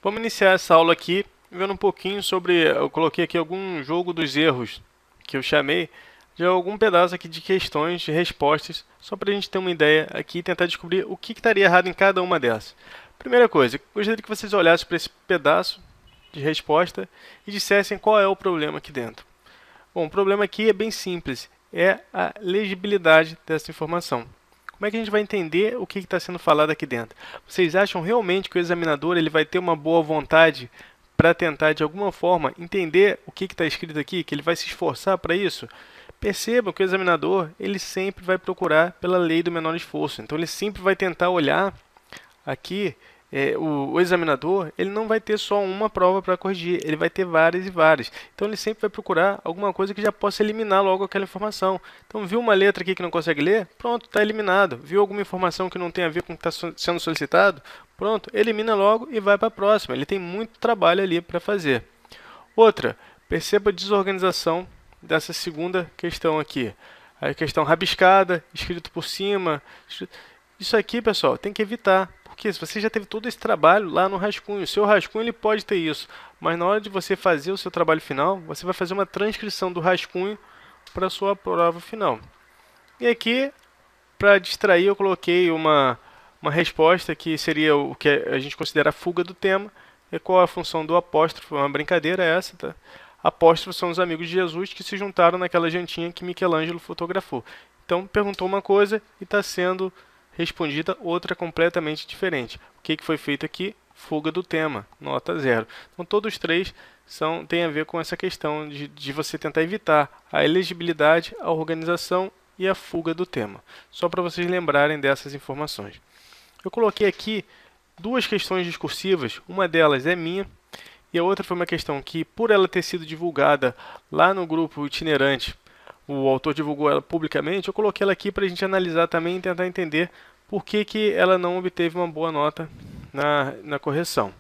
Vamos iniciar essa aula aqui vendo um pouquinho sobre. Eu coloquei aqui algum jogo dos erros que eu chamei de algum pedaço aqui de questões, de respostas, só para a gente ter uma ideia aqui e tentar descobrir o que estaria errado em cada uma dessas. Primeira coisa, gostaria que vocês olhassem para esse pedaço de resposta e dissessem qual é o problema aqui dentro. Bom, o problema aqui é bem simples, é a legibilidade dessa informação. Como é que a gente vai entender o que está sendo falado aqui dentro? Vocês acham realmente que o examinador ele vai ter uma boa vontade para tentar, de alguma forma, entender o que está escrito aqui, que ele vai se esforçar para isso? Percebam que o examinador ele sempre vai procurar pela lei do menor esforço. Então, ele sempre vai tentar olhar aqui, o examinador ele não vai ter só uma prova para corrigir, ele vai ter várias e várias. Então ele sempre vai procurar alguma coisa que já possa eliminar logo aquela informação. Então viu uma letra aqui que não consegue ler? Pronto, está eliminado. Viu alguma informação que não tem a ver com o que está sendo solicitado? Pronto, elimina logo e vai para a próxima. Ele tem muito trabalho ali para fazer. Outra, perceba a desorganização dessa segunda questão aqui. A questão rabiscada, escrito por cima. Isso aqui, pessoal, tem que evitar. Porque se você já teve todo esse trabalho lá no rascunho, o seu rascunho ele pode ter isso, mas na hora de você fazer o seu trabalho final, você vai fazer uma transcrição do rascunho para a sua prova final. E aqui, para distrair, eu coloquei uma resposta que seria o que a gente considera a fuga do tema. E qual a função do apóstrofo? É uma brincadeira essa, tá? Apóstrofos são os amigos de Jesus que se juntaram naquela jantinha que Michelangelo fotografou. Então, perguntou uma coisa e está sendo respondida outra completamente diferente. O que foi feito aqui? Fuga do tema, nota 0. Então, todos os três têm a ver com essa questão de você tentar evitar a elegibilidade, a organização e a fuga do tema. Só para vocês lembrarem dessas informações. Eu coloquei aqui duas questões discursivas, uma delas é minha, e a outra foi uma questão que, por ela ter sido divulgada lá no grupo itinerante, o autor divulgou ela publicamente, eu coloquei ela aqui para a gente analisar também e tentar entender por que ela não obteve uma boa nota na correção.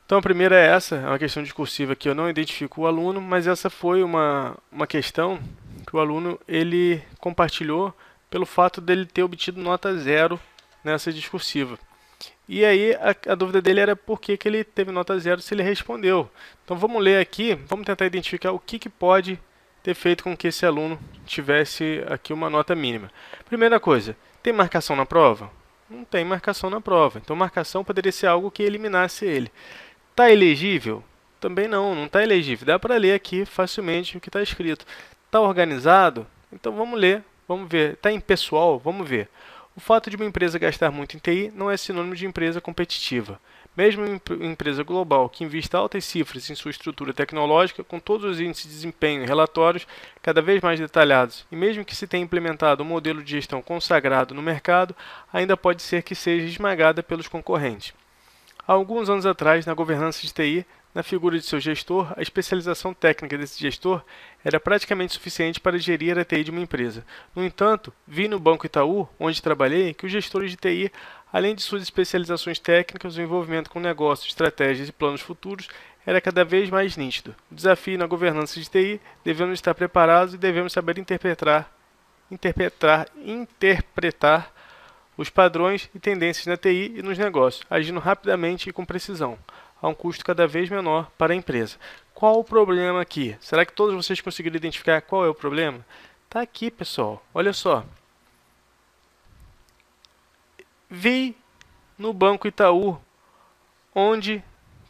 Então a primeira é essa, é uma questão discursiva que eu não identifico o aluno, mas essa foi uma questão que o aluno ele compartilhou pelo fato dele ter obtido nota 0 nessa discursiva. E aí a dúvida dele era por que ele teve nota 0 se ele respondeu. Então vamos ler aqui, vamos tentar identificar o que pode ter feito com que esse aluno tivesse aqui uma nota mínima. Primeira coisa, tem marcação na prova? Não tem marcação na prova. Então marcação poderia ser algo que eliminasse ele. Está elegível? Também não está elegível. Dá para ler aqui facilmente o que está escrito. Está organizado? Então vamos ler, vamos ver. Está impessoal? Vamos ver. O fato de uma empresa gastar muito em TI não é sinônimo de empresa competitiva. Mesmo uma empresa global que invista altas cifras em sua estrutura tecnológica, com todos os índices de desempenho e relatórios cada vez mais detalhados, e mesmo que se tenha implementado um modelo de gestão consagrado no mercado, ainda pode ser que seja esmagada pelos concorrentes. Há alguns anos atrás, na governança de TI, na figura de seu gestor, a especialização técnica desse gestor era praticamente suficiente para gerir a TI de uma empresa. No entanto, vi no Banco Itaú, onde trabalhei, que os gestores de TI, além de suas especializações técnicas, o envolvimento com negócios, estratégias e planos futuros era cada vez mais nítido. O desafio na governança de TI, devemos estar preparados e devemos saber interpretar os padrões e tendências na TI e nos negócios, agindo rapidamente e com precisão, a um custo cada vez menor para a empresa. Qual o problema aqui? Será que todos vocês conseguiram identificar qual é o problema? Está aqui, pessoal. Olha só. Vi no Banco Itaú, onde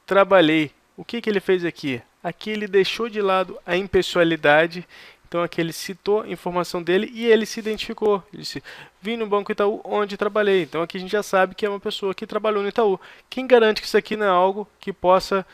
trabalhei. O que ele fez aqui? Aqui ele deixou de lado a impessoalidade. Então aqui ele citou a informação dele e ele se identificou. Ele disse, vim no Banco Itaú onde trabalhei. Então aqui a gente já sabe que é uma pessoa que trabalhou no Itaú. Quem garante que isso aqui não é algo que possa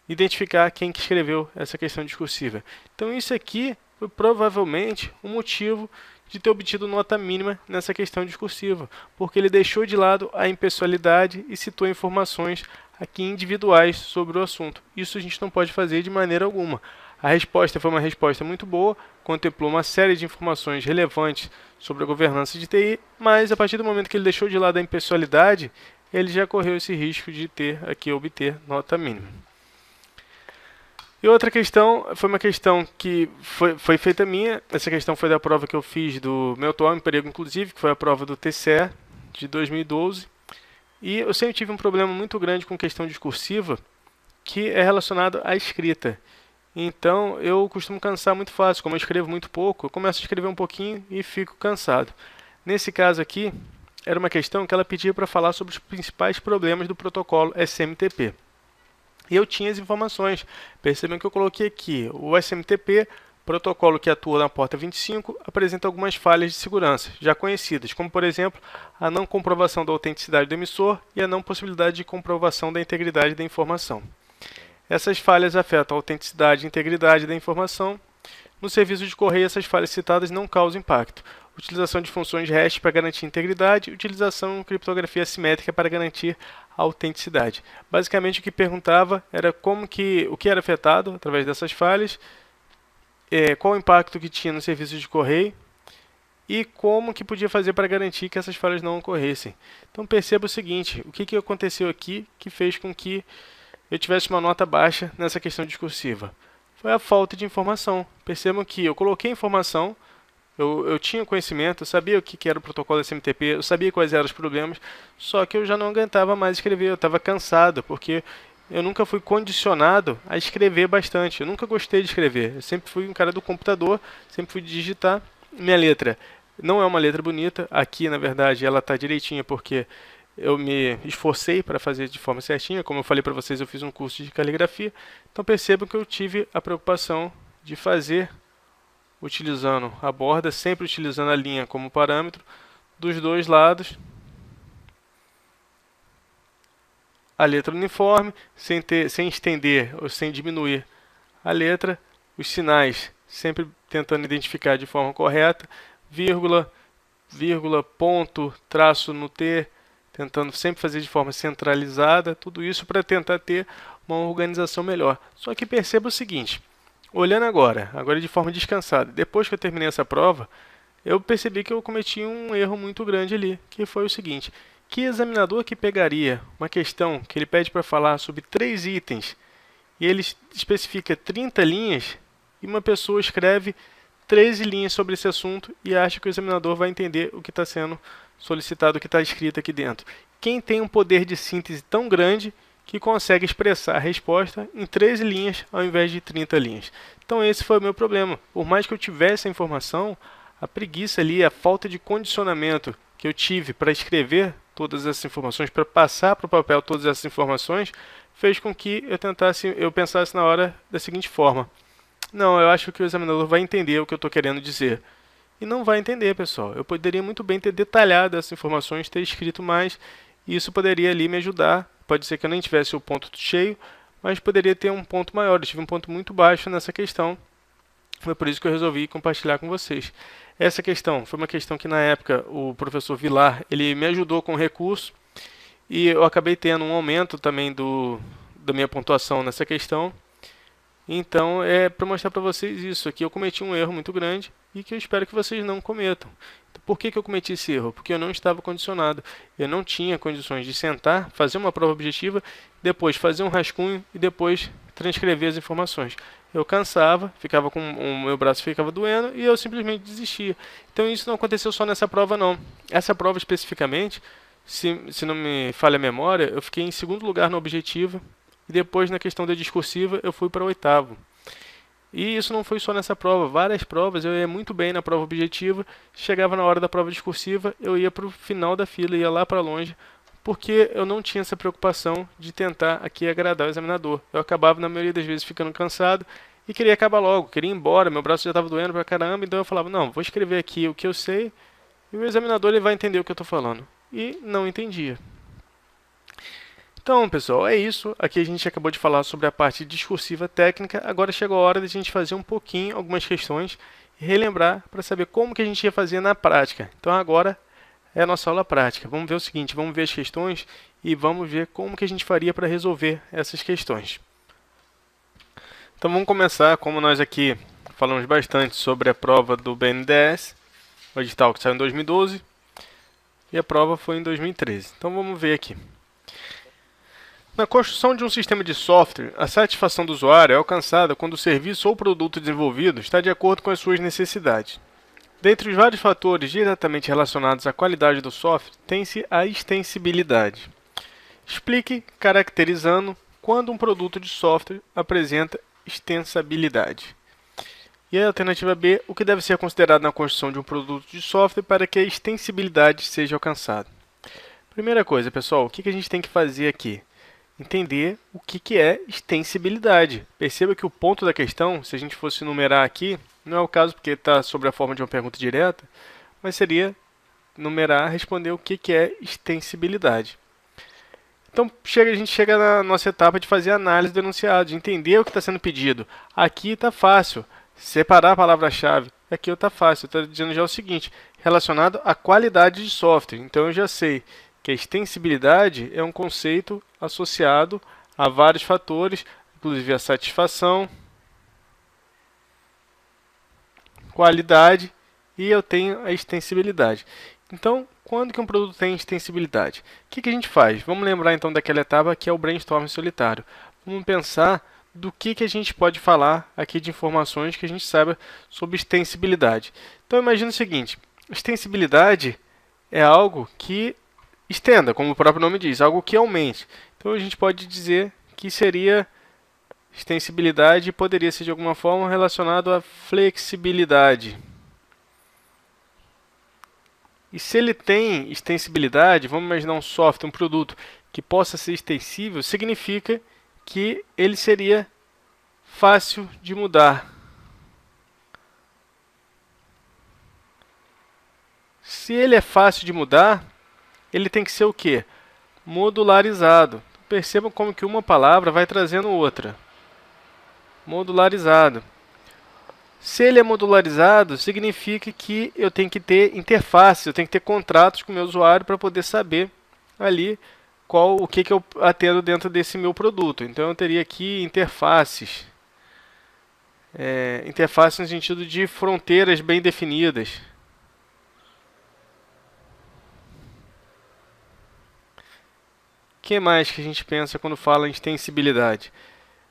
identificar quem que escreveu essa questão discursiva? Então isso aqui foi provavelmente o motivo de ter obtido nota mínima nessa questão discursiva, porque ele deixou de lado a impessoalidade e citou informações aqui individuais sobre o assunto. Isso a gente não pode fazer de maneira alguma. A resposta foi uma resposta muito boa, contemplou uma série de informações relevantes sobre a governança de TI, mas a partir do momento que ele deixou de lado a impessoalidade, ele já correu esse risco de obter nota mínima. E outra questão foi uma questão que foi feita minha. Essa questão foi da prova que eu fiz do meu atual emprego, inclusive, que foi a prova do TCE de 2012. E eu sempre tive um problema muito grande com questão discursiva, que é relacionado à escrita. Então, eu costumo cansar muito fácil. Como eu escrevo muito pouco, eu começo a escrever um pouquinho e fico cansado. Nesse caso aqui, era uma questão que ela pedia para falar sobre os principais problemas do protocolo SMTP. E eu tinha as informações. Percebam que eu coloquei aqui o SMTP, protocolo que atua na porta 25, apresenta algumas falhas de segurança, já conhecidas, como por exemplo, a não comprovação da autenticidade do emissor e a não possibilidade de comprovação da integridade da informação. Essas falhas afetam a autenticidade e integridade da informação. No serviço de correio, essas falhas citadas não causam impacto. Utilização de funções REST para garantir integridade, utilização de criptografia assimétrica para garantir a autenticidade. Basicamente, o que perguntava era o que era afetado através dessas falhas, qual o impacto que tinha no serviço de correio e como que podia fazer para garantir que essas falhas não ocorressem. Então perceba o seguinte, o que aconteceu aqui que fez com que eu tivesse uma nota baixa nessa questão discursiva? Foi a falta de informação. Percebam que eu coloquei informação, eu tinha conhecimento, eu sabia o que era o protocolo SMTP, eu sabia quais eram os problemas, só que eu já não aguentava mais escrever, eu estava cansado, porque eu nunca fui condicionado a escrever bastante, eu nunca gostei de escrever, eu sempre fui um cara do computador, sempre fui digitar. Minha letra não é uma letra bonita, aqui na verdade ela está direitinha porque eu me esforcei para fazer de forma certinha, como eu falei para vocês, eu fiz um curso de caligrafia, então percebam que eu tive a preocupação de fazer utilizando a borda, sempre utilizando a linha como parâmetro, dos dois lados, a letra uniforme, sem estender ou sem diminuir a letra, os sinais sempre tentando identificar de forma correta, vírgula, ponto, traço no T, tentando sempre fazer de forma centralizada, tudo isso para tentar ter uma organização melhor. Só que perceba o seguinte, olhando agora de forma descansada, depois que eu terminei essa prova, eu percebi que eu cometi um erro muito grande ali, que foi o seguinte, que examinador que pegaria uma questão que ele pede para falar sobre 3 itens, e ele especifica 30 linhas, e uma pessoa escreve 13 linhas sobre esse assunto e acha que o examinador vai entender o que está sendo solicitado, o que está escrito aqui dentro. Quem tem um poder de síntese tão grande que consegue expressar a resposta em 13 linhas ao invés de 30 linhas. Então esse foi o meu problema. Por mais que eu tivesse a informação, a preguiça ali, a falta de condicionamento que eu tive para escrever todas essas informações, para passar para o papel todas essas informações, fez com que eu pensasse na hora da seguinte forma. Não, eu acho que o examinador vai entender o que eu estou querendo dizer. E não vai entender, pessoal. Eu poderia muito bem ter detalhado essas informações, ter escrito mais, e isso poderia ali me ajudar. Pode ser que eu nem tivesse o ponto cheio, mas poderia ter um ponto maior. Eu tive um ponto muito baixo nessa questão. Foi por isso que eu resolvi compartilhar com vocês. Essa questão foi uma questão que na época o professor Vilar, ele me ajudou com recurso, e eu acabei tendo um aumento também da minha pontuação nessa questão. Então, é para mostrar para vocês isso aqui. Eu cometi um erro muito grande e que eu espero que vocês não cometam. Por que eu cometi esse erro? Porque eu não estava condicionado. Eu não tinha condições de sentar, fazer uma prova objetiva, depois fazer um rascunho e depois transcrever as informações. Eu cansava, o meu braço ficava doendo e eu simplesmente desistia. Então isso não aconteceu só nessa prova não. Essa prova especificamente, se não me falha a memória, eu fiquei em segundo lugar na objetiva. E depois, na questão da discursiva, eu fui para o 8º. E isso não foi só nessa prova. Várias provas, eu ia muito bem na prova objetiva. Chegava na hora da prova discursiva, eu ia para o final da fila, ia lá para longe, porque eu não tinha essa preocupação de tentar aqui agradar o examinador. Eu acabava, na maioria das vezes, ficando cansado e queria acabar logo, queria ir embora. Meu braço já estava doendo pra caramba, então eu falava, não, vou escrever aqui o que eu sei e o examinador ele vai entender o que eu estou falando. E não entendia. Então, pessoal, é isso. Aqui a gente acabou de falar sobre a parte discursiva técnica. Agora chegou a hora de a gente fazer um pouquinho, algumas questões, e relembrar para saber como que a gente ia fazer na prática. Então agora é a nossa aula prática. Vamos ver o seguinte, vamos ver as questões e vamos ver como que a gente faria para resolver essas questões. Então vamos começar, como nós aqui falamos bastante sobre a prova do BNDES, o edital que saiu em 2012, e a prova foi em 2013. Então vamos ver aqui. Na construção de um sistema de software, a satisfação do usuário é alcançada quando o serviço ou produto desenvolvido está de acordo com as suas necessidades. Dentre os vários fatores diretamente relacionados à qualidade do software, tem-se a extensibilidade. Explique caracterizando quando um produto de software apresenta extensibilidade. E a alternativa B, o que deve ser considerado na construção de um produto de software para que a extensibilidade seja alcançada. Primeira coisa, pessoal, o que a gente tem que fazer aqui? Entender o que é extensibilidade. Perceba que o ponto da questão, se a gente fosse numerar aqui, não é o caso porque está sobre a forma de uma pergunta direta, mas seria numerar, responder o que é extensibilidade. Então, a gente chega na nossa etapa de fazer a análise do enunciado, de entender o que está sendo pedido. Aqui está fácil, separar a palavra-chave. Aqui está fácil, está dizendo já o seguinte, relacionado à qualidade de software. Então, eu já sei que a extensibilidade é um conceito associado a vários fatores, inclusive a satisfação, qualidade e eu tenho a extensibilidade. Então, quando que um produto tem extensibilidade? O que a gente faz? Vamos lembrar então daquela etapa que é o brainstorm solitário. Vamos pensar do que a gente pode falar aqui de informações que a gente saiba sobre extensibilidade. Então, imagine o seguinte, extensibilidade é algo que estenda, como o próprio nome diz, algo que aumente. Então, a gente pode dizer que seria extensibilidade poderia ser de alguma forma relacionado à flexibilidade. E se ele tem extensibilidade, vamos imaginar um software, um produto que possa ser extensível, significa que ele seria fácil de mudar. Se ele é fácil de mudar, ele tem que ser o quê? Modularizado. Percebam como que uma palavra vai trazendo outra. Modularizado. Se ele é modularizado, significa que eu tenho que ter interfaces, eu tenho que ter contratos com o meu usuário para poder saber ali o que eu atendo dentro desse meu produto. Então eu teria aqui interfaces. Interfaces no sentido de fronteiras bem definidas. O que mais que a gente pensa quando fala em extensibilidade?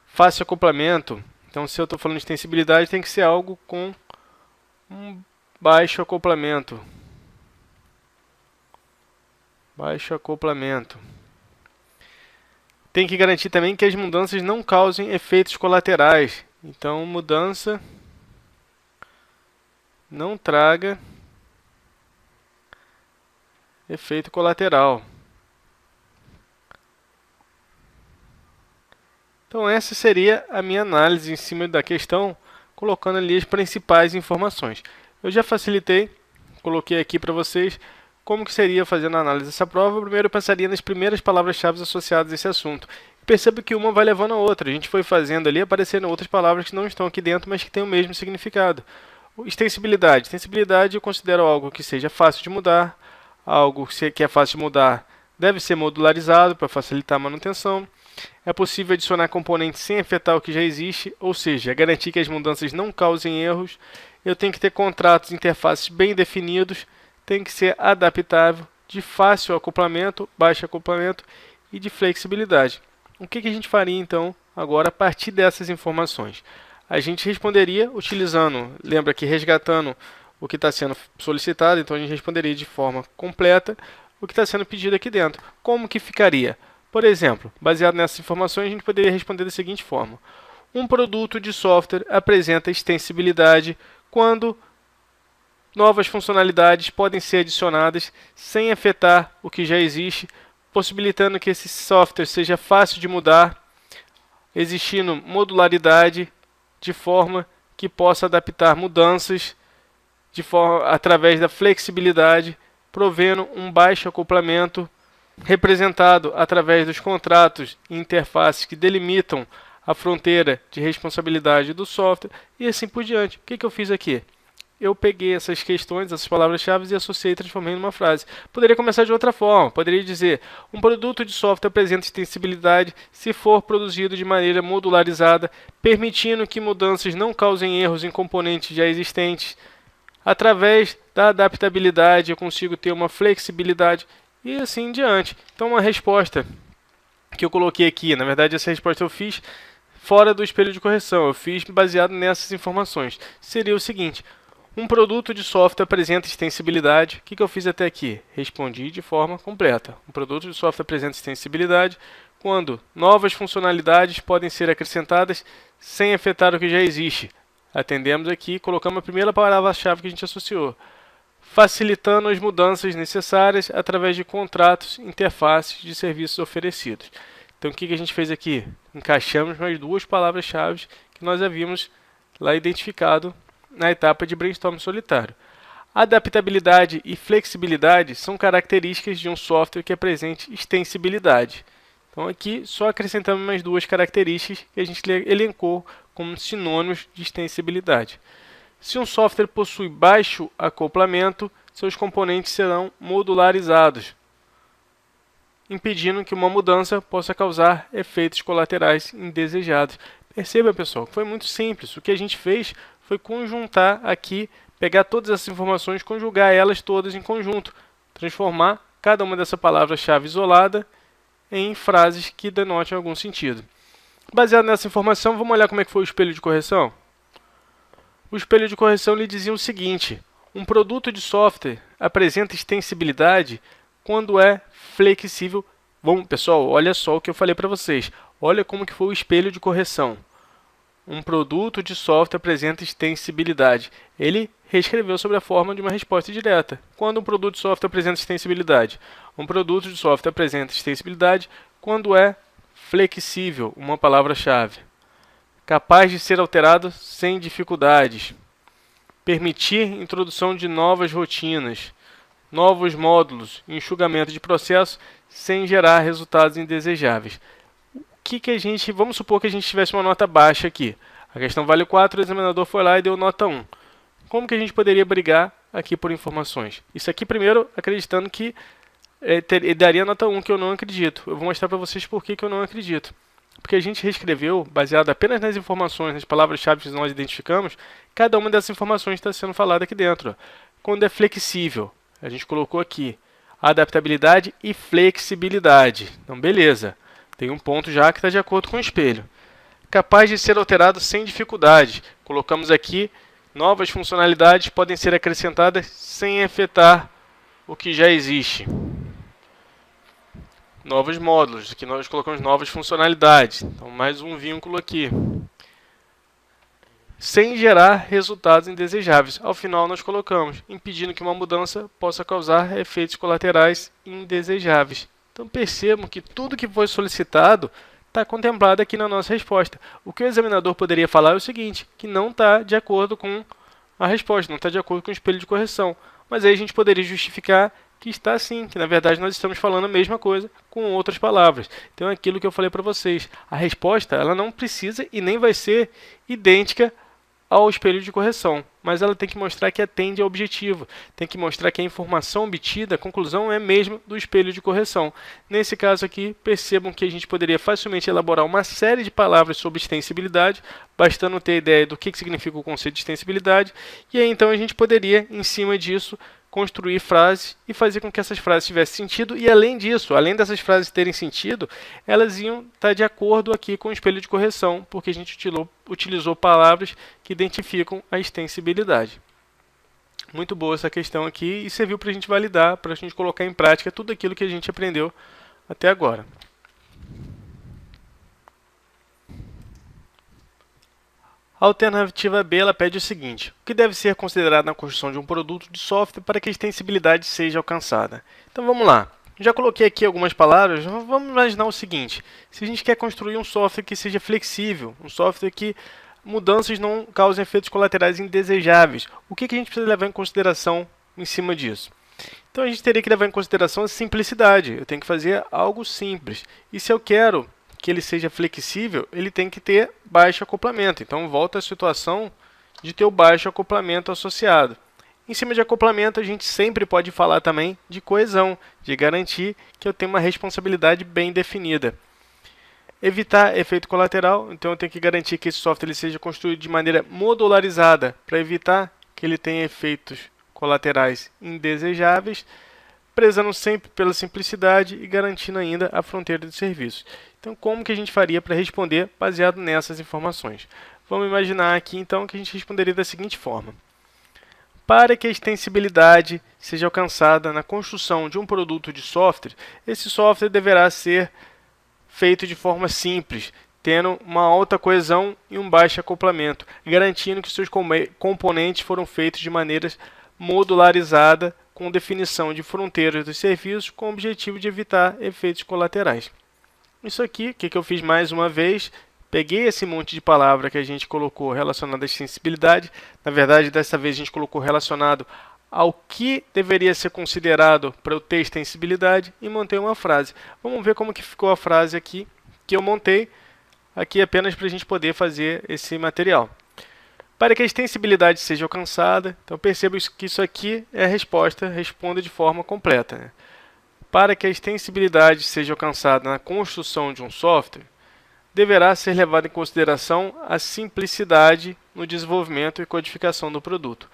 Fácil acoplamento. Então, se eu estou falando de extensibilidade, tem que ser algo com um baixo acoplamento. Baixo acoplamento. Tem que garantir também que as mudanças não causem efeitos colaterais. Então, mudança não traga efeito colateral. Então essa seria a minha análise em cima da questão, colocando ali as principais informações. Eu já facilitei, coloquei aqui para vocês como que seria fazendo a análise dessa prova. Primeiro eu pensaria nas primeiras palavras-chave associadas a esse assunto. Perceba que uma vai levando a outra. A gente foi fazendo ali, aparecendo outras palavras que não estão aqui dentro, mas que têm o mesmo significado. Extensibilidade. Extensibilidade eu considero algo que seja fácil de mudar, algo que é fácil de mudar deve ser modularizado para facilitar a manutenção. É possível adicionar componentes sem afetar o que já existe, ou seja, garantir que as mudanças não causem erros. Eu tenho que ter contratos e interfaces bem definidos, tem que ser adaptável, de fácil acoplamento, baixo acoplamento e de flexibilidade. O que a gente faria então agora a partir dessas informações? A gente responderia utilizando, lembra que resgatando o que está sendo solicitado, então a gente responderia de forma completa o que está sendo pedido aqui dentro. Como que ficaria? Por exemplo, baseado nessas informações, a gente poderia responder da seguinte forma. Um produto de software apresenta extensibilidade quando novas funcionalidades podem ser adicionadas sem afetar o que já existe, possibilitando que esse software seja fácil de mudar, existindo modularidade de forma que possa adaptar mudanças através da flexibilidade, provendo um baixo acoplamento, representado através dos contratos e interfaces que delimitam a fronteira de responsabilidade do software e assim por diante. O que eu fiz aqui? Eu peguei essas questões, essas palavras-chave e associei e transformei numa frase. Poderia começar de outra forma. Poderia dizer, um produto de software apresenta extensibilidade se for produzido de maneira modularizada, permitindo que mudanças não causem erros em componentes já existentes. Através da adaptabilidade, eu consigo ter uma flexibilidade e assim em diante. Então, uma resposta que eu coloquei aqui, na verdade, essa resposta eu fiz fora do espelho de correção. Eu fiz baseado nessas informações. Seria o seguinte. Um produto de software apresenta extensibilidade. O que eu fiz até aqui? Respondi de forma completa. Um produto de software apresenta extensibilidade quando novas funcionalidades podem ser acrescentadas sem afetar o que já existe. Atendemos aqui, colocamos a primeira palavra-chave que a gente associou, facilitando as mudanças necessárias através de contratos, interfaces de serviços oferecidos. Então, o que a gente fez aqui? Encaixamos mais duas palavras-chave que nós havíamos lá identificado na etapa de brainstorm solitário. Adaptabilidade e flexibilidade são características de um software que apresente extensibilidade. Então, aqui só acrescentamos mais duas características que a gente elencou como sinônimos de extensibilidade. Se um software possui baixo acoplamento, seus componentes serão modularizados, impedindo que uma mudança possa causar efeitos colaterais indesejados. Perceba, pessoal, que foi muito simples. O que a gente fez foi conjuntar aqui, pegar todas essas informações, conjugar elas todas em conjunto, transformar cada uma dessa palavra-chave isolada em frases que denotem algum sentido. Baseado nessa informação, vamos olhar como é que foi o espelho de correção? O espelho de correção lhe dizia o seguinte: um produto de software apresenta extensibilidade quando é flexível. Bom, pessoal, olha só o que eu falei para vocês. Olha como que foi o espelho de correção. Um produto de software apresenta extensibilidade. Ele reescreveu sobre a forma de uma resposta direta. Quando um produto de software apresenta extensibilidade? Um produto de software apresenta extensibilidade quando é flexível, uma palavra-chave. Capaz de ser alterado sem dificuldades. Permitir introdução de novas rotinas, novos módulos, enxugamento de processo sem gerar resultados indesejáveis. Vamos supor que a gente tivesse uma nota baixa aqui. A questão vale 4, o examinador foi lá e deu nota 1. Como que a gente poderia brigar aqui por informações? Isso aqui primeiro acreditando que daria nota 1, que eu não acredito. Eu vou mostrar para vocês por que eu não acredito. Porque a gente reescreveu, baseado apenas nas informações, nas palavras-chave que nós identificamos, cada uma dessas informações está sendo falada aqui dentro. Quando é flexível, a gente colocou aqui adaptabilidade e flexibilidade. Então, beleza. Tem um ponto já que está de acordo com o espelho. Capaz de ser alterado sem dificuldade. Colocamos aqui, novas funcionalidades podem ser acrescentadas sem afetar o que já existe. Novos módulos, aqui nós colocamos novas funcionalidades. Então, mais um vínculo aqui. Sem gerar resultados indesejáveis. Ao final, nós colocamos, impedindo que uma mudança possa causar efeitos colaterais indesejáveis. Então, percebam que tudo que foi solicitado está contemplado aqui na nossa resposta. O que o examinador poderia falar é o seguinte, que não está de acordo com a resposta, não está de acordo com o espelho de correção. Mas aí a gente poderia justificar que está sim, que na verdade nós estamos falando a mesma coisa com outras palavras. Então é aquilo que eu falei para vocês. A resposta ela não precisa e nem vai ser idêntica ao espelho de correção, mas ela tem que mostrar que atende ao objetivo, tem que mostrar que a informação obtida, a conclusão é mesmo do espelho de correção. Nesse caso aqui, percebam que a gente poderia facilmente elaborar uma série de palavras sobre extensibilidade, bastando ter ideia do que significa o conceito de extensibilidade, e aí então a gente poderia, em cima disso, construir frases e fazer com que essas frases tivessem sentido e, além disso, além dessas frases terem sentido, elas iam estar de acordo aqui com o espelho de correção, porque a gente utilizou palavras que identificam a extensibilidade. Muito boa essa questão aqui e serviu para a gente validar, para a gente colocar em prática tudo aquilo que a gente aprendeu até agora. A alternativa B ela pede o seguinte: o que deve ser considerado na construção de um produto de software para que a extensibilidade seja alcançada? Então vamos lá. Já coloquei aqui algumas palavras. Vamos imaginar o seguinte: se a gente quer construir um software que seja flexível, um software que mudanças não causem efeitos colaterais indesejáveis, o que a gente precisa levar em consideração em cima disso? Então a gente teria que levar em consideração a simplicidade. Eu tenho que fazer algo simples. E se eu quero que ele seja flexível, ele tem que ter baixo acoplamento. Então, volta à situação de ter o baixo acoplamento associado. Em cima de acoplamento, a gente sempre pode falar também de coesão, de garantir que eu tenho uma responsabilidade bem definida. Evitar efeito colateral, então eu tenho que garantir que esse software ele seja construído de maneira modularizada para evitar que ele tenha efeitos colaterais indesejáveis, prezando sempre pela simplicidade e garantindo ainda a fronteira de serviços. Então, como que a gente faria para responder baseado nessas informações? Vamos imaginar aqui, então, que a gente responderia da seguinte forma. Para que a extensibilidade seja alcançada na construção de um produto de software, esse software deverá ser feito de forma simples, tendo uma alta coesão e um baixo acoplamento, garantindo que seus componentes foram feitos de maneira modularizada, com definição de fronteiras dos serviços, com o objetivo de evitar efeitos colaterais. Isso aqui, o que eu fiz mais uma vez? Peguei esse monte de palavra que a gente colocou relacionado à extensibilidade. Na verdade, dessa vez a gente colocou relacionado ao que deveria ser considerado para eu ter extensibilidade e montei uma frase. Vamos ver como que ficou a frase aqui que eu montei aqui apenas para a gente poder fazer esse material. Para que a extensibilidade seja alcançada, então perceba que isso aqui é a resposta, responda de forma completa, né? Para que a extensibilidade seja alcançada na construção de um software, deverá ser levada em consideração a simplicidade no desenvolvimento e codificação do produto.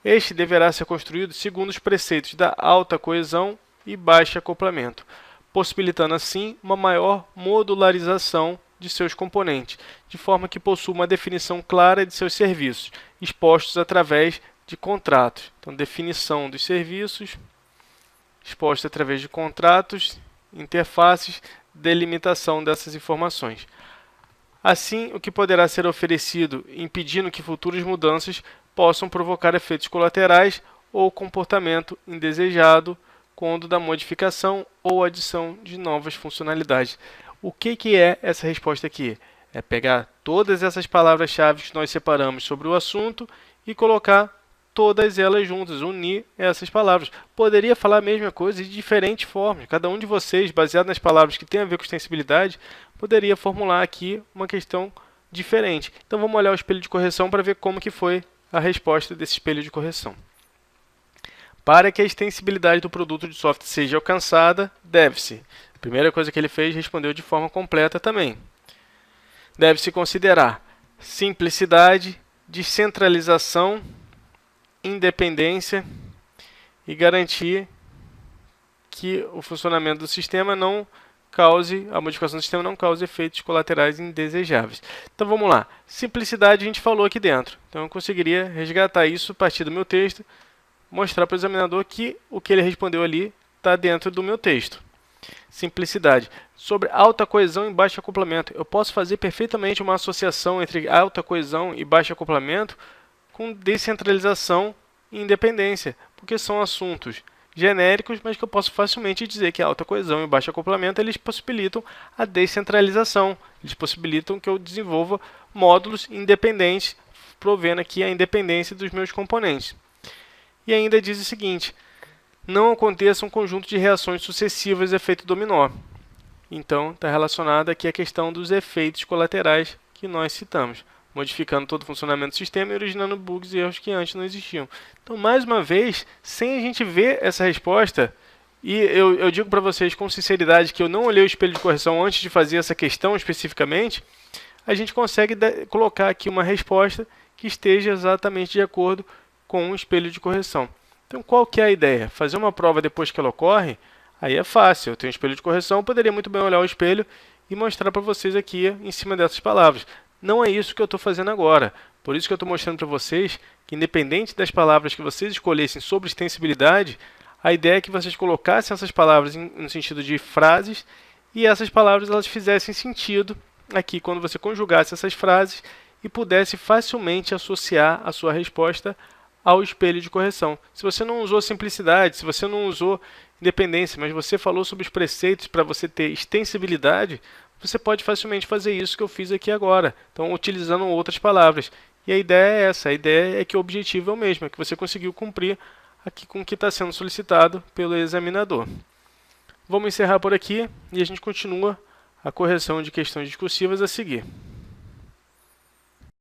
Este deverá ser construído segundo os preceitos da alta coesão e baixo acoplamento, possibilitando assim uma maior modularização de seus componentes, de forma que possua uma definição clara de seus serviços, expostos através de contratos. Então, definição dos serviços, expostos através de contratos, interfaces, delimitação dessas informações. Assim, o que poderá ser oferecido, impedindo que futuras mudanças possam provocar efeitos colaterais ou comportamento indesejado quando da modificação ou adição de novas funcionalidades. O que é essa resposta aqui? É pegar todas essas palavras-chave que nós separamos sobre o assunto e colocar todas elas juntas, unir essas palavras. Poderia falar a mesma coisa de diferentes formas. Cada um de vocês, baseado nas palavras que tem a ver com extensibilidade, poderia formular aqui uma questão diferente. Então vamos olhar o espelho de correção para ver como que foi a resposta desse espelho de correção. Para que a extensibilidade do produto de software seja alcançada, deve-se. A primeira coisa que ele fez, respondeu de forma completa também. Deve-se considerar simplicidade, descentralização, independência e garantir que o funcionamento do sistema não cause, a modificação do sistema não cause efeitos colaterais indesejáveis. Então vamos lá. Simplicidade a gente falou aqui dentro. Então eu conseguiria resgatar isso a partir do meu texto, mostrar para o examinador que o que ele respondeu ali está dentro do meu texto. Simplicidade. Sobre alta coesão e baixo acoplamento, eu posso fazer perfeitamente uma associação entre alta coesão e baixo acoplamento com descentralização e independência, porque são assuntos genéricos, mas que eu posso facilmente dizer que a alta coesão e baixo acoplamento eles possibilitam a descentralização, eles possibilitam que eu desenvolva módulos independentes, provendo aqui a independência dos meus componentes. E ainda diz o seguinte: não aconteça um conjunto de reações sucessivas de efeito dominó. Então, está relacionada aqui a questão dos efeitos colaterais que nós citamos, modificando todo o funcionamento do sistema e originando bugs e erros que antes não existiam. Então, mais uma vez, sem a gente ver essa resposta, e eu digo para vocês com sinceridade que eu não olhei o espelho de correção antes de fazer essa questão especificamente, a gente consegue colocar aqui uma resposta que esteja exatamente de acordo com o espelho de correção. Então, qual que é a ideia? Fazer uma prova depois que ela ocorre, aí é fácil. Eu tenho um espelho de correção, eu poderia muito bem olhar o espelho e mostrar para vocês aqui em cima dessas palavras. Não é isso que eu estou fazendo agora. Por isso que eu estou mostrando para vocês que, independente das palavras que vocês escolhessem sobre extensibilidade, a ideia é que vocês colocassem essas palavras no sentido de frases e essas palavras elas fizessem sentido aqui quando você conjugasse essas frases e pudesse facilmente associar a sua resposta ao espelho de correção. Se você não usou simplicidade, se você não usou independência, mas você falou sobre os preceitos para você ter extensibilidade, você pode facilmente fazer isso que eu fiz aqui agora, então utilizando outras palavras. E a ideia é essa, a ideia é que o objetivo é o mesmo, é que você conseguiu cumprir aqui com o que está sendo solicitado pelo examinador. Vamos encerrar por aqui e a gente continua a correção de questões discursivas a seguir.